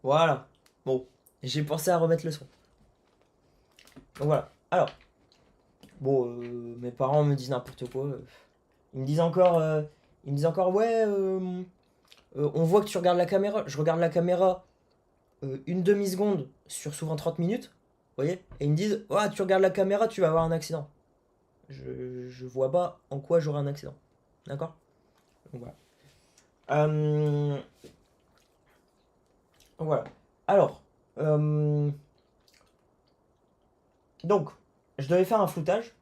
Voilà. Bon, j'ai pensé à remettre le son. Donc voilà. Alors, bon, mes parents me disent n'importe quoi. Ils me disent encore, ouais, on voit que tu regardes la caméra. Je regarde la caméra une demi-seconde sur souvent 30 minutes. Vous voyez? Et ils me disent, ouais, tu regardes la caméra, tu vas avoir un accident. Je vois pas en quoi j'aurai un accident. D'accord? Donc voilà. Euh, voilà. Alors, euh, donc, je devais faire un floutage.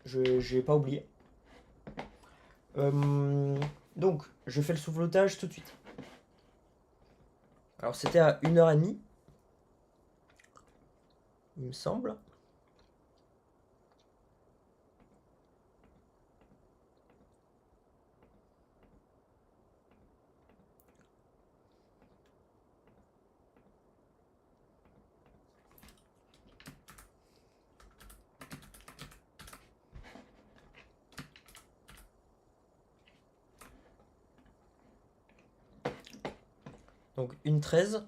J'ai pas oublié. Euh, donc, je fais le sous-floutage tout de suite. Alors, c'était à 1h30, il me semble. Donc, 1h13.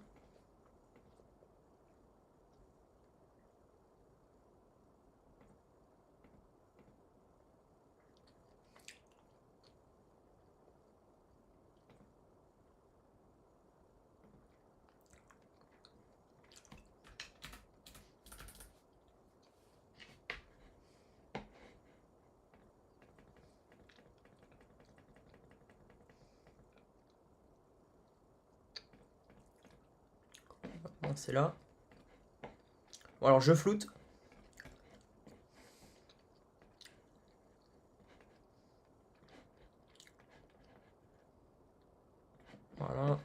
Bon, c'est là. Bon, alors, je floute. Voilà.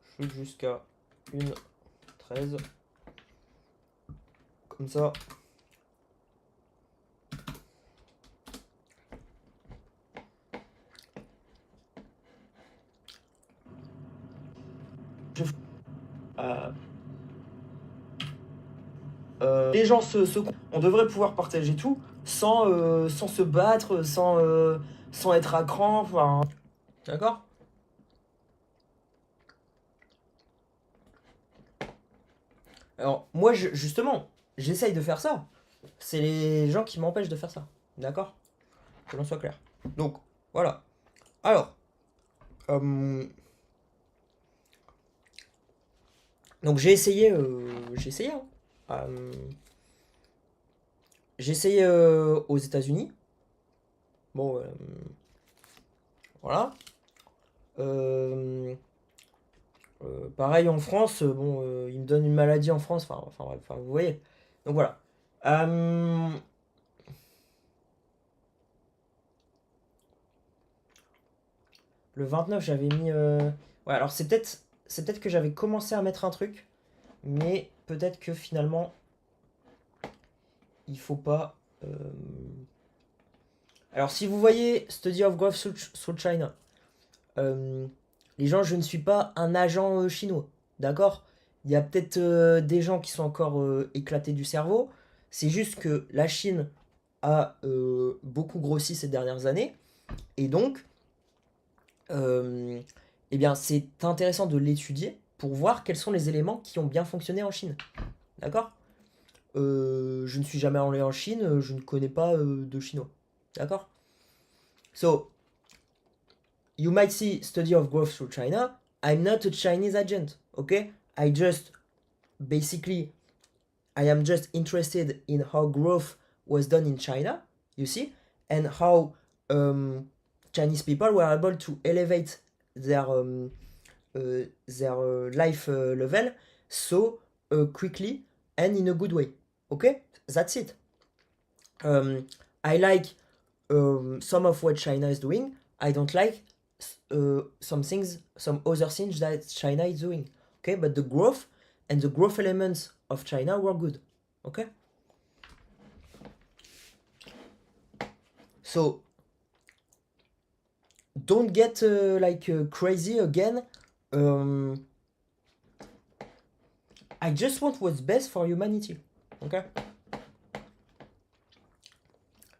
Je floute jusqu'à 1h13. Comme ça. Je floute. Euh, les gens on devrait pouvoir partager tout sans se battre, sans être à cran. Enfin, d'accord? Alors, moi, justement, j'essaye de faire ça. C'est les gens qui m'empêchent de faire ça. D'accord? Que l'on soit clair. Donc, voilà. Alors, euh, donc j'ai essayé, hein. Euh, j'ai essayé aux États-Unis. Bon, voilà. Euh, pareil en France, bon, ils me donnent une maladie en France, enfin, bref, enfin, vous voyez. Donc voilà. Euh, le 29, j'avais mis. Ouais, alors c'est peut-être que j'avais commencé à mettre un truc, mais peut-être que finalement, il faut pas. Alors, si vous voyez Study of Growth through China, euh, les gens, je ne suis pas un agent chinois, d'accord? Il y a peut-être des gens qui sont encore éclatés du cerveau. C'est juste que la Chine a beaucoup grossi ces dernières années. Et donc, euh, eh bien, c'est intéressant de l'étudier pour voir quels sont les éléments qui ont bien fonctionné en Chine. D'accord? Je ne suis jamais allé en Chine, je ne connais pas de chinois. D'accord? So, you might see study of growth through China. I'm not a Chinese agent, okay? I just basically I am just interested in how growth was done in China, you see, and how Chinese people were able to elevate their life level so quickly and in a good way. Okay, that's it. Um, I like some of what China is doing. I don't like some other things that China is doing. Okay, but the growth and the growth elements of China were good. Okay, so don't get crazy again. Um, I just want what's best for humanity. Okay.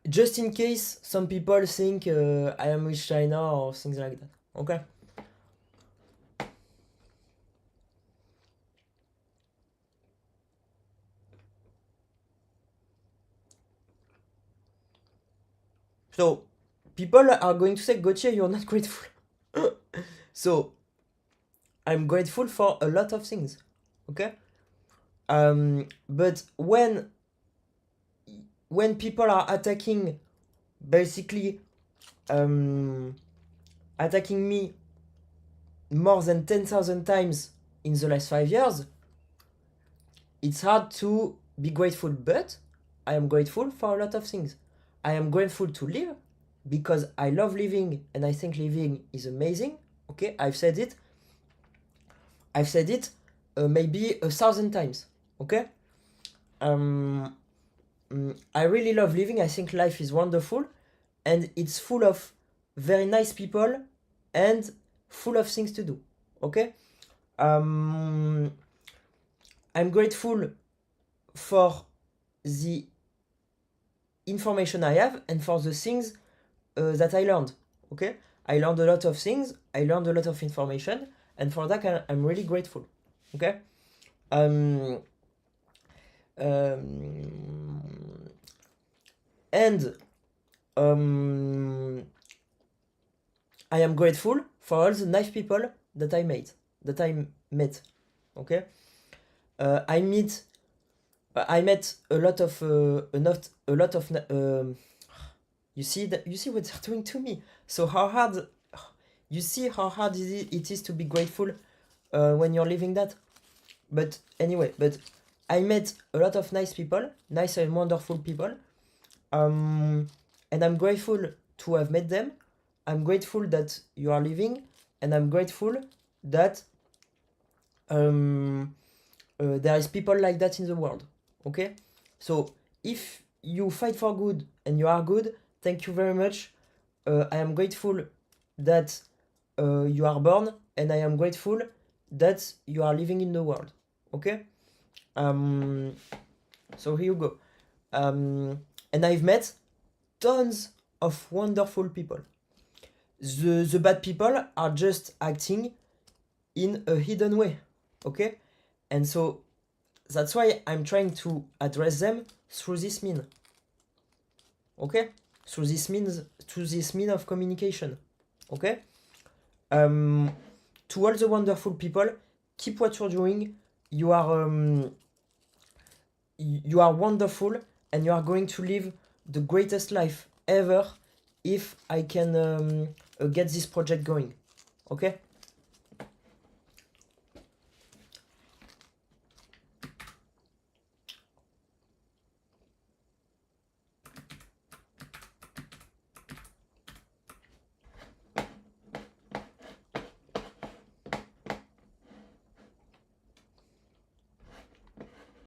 Just in case some people think I am with China or things like that. Okay. So people are going to say, Gauthier, you're not grateful. So I'm grateful for a lot of things. Okay? But when people are attacking, basically attacking me more than 10,000 times in the last 5 years, it's hard to be grateful, but I am grateful for a lot of things. I am grateful to live because I love living and I think living is amazing. Okay, I've said it maybe 1,000 times. Okay, I really love living. I think life is wonderful and it's full of very nice people and full of things to do. Okay, I'm grateful for the information I have and for the things that I learned. Okay, I learned a lot of things, I learned a lot of information, and for that I'm really grateful. Okay, and I am grateful for all the nice people that I met. Okay, I met a lot of you see what they're doing to me. So how hard it is to be grateful when you're living that. But anyway, I met a lot of nice people, nice and wonderful people, and I'm grateful to have met them. I'm grateful that you are living, and I'm grateful that there is people like that in the world. Okay, so if you fight for good and you are good, thank you very much. I am grateful that you are born, and I am grateful that you are living in the world. Okay, so here you go. And I've met tons of wonderful people. The bad people are just acting in a hidden way. Okay, and so that's why I'm trying to address them through this mean. Okay, through this mean of communication. Okay, to all the wonderful people, keep what you're doing. You are wonderful, and you are going to live the greatest life ever if I can get this project going. Okay.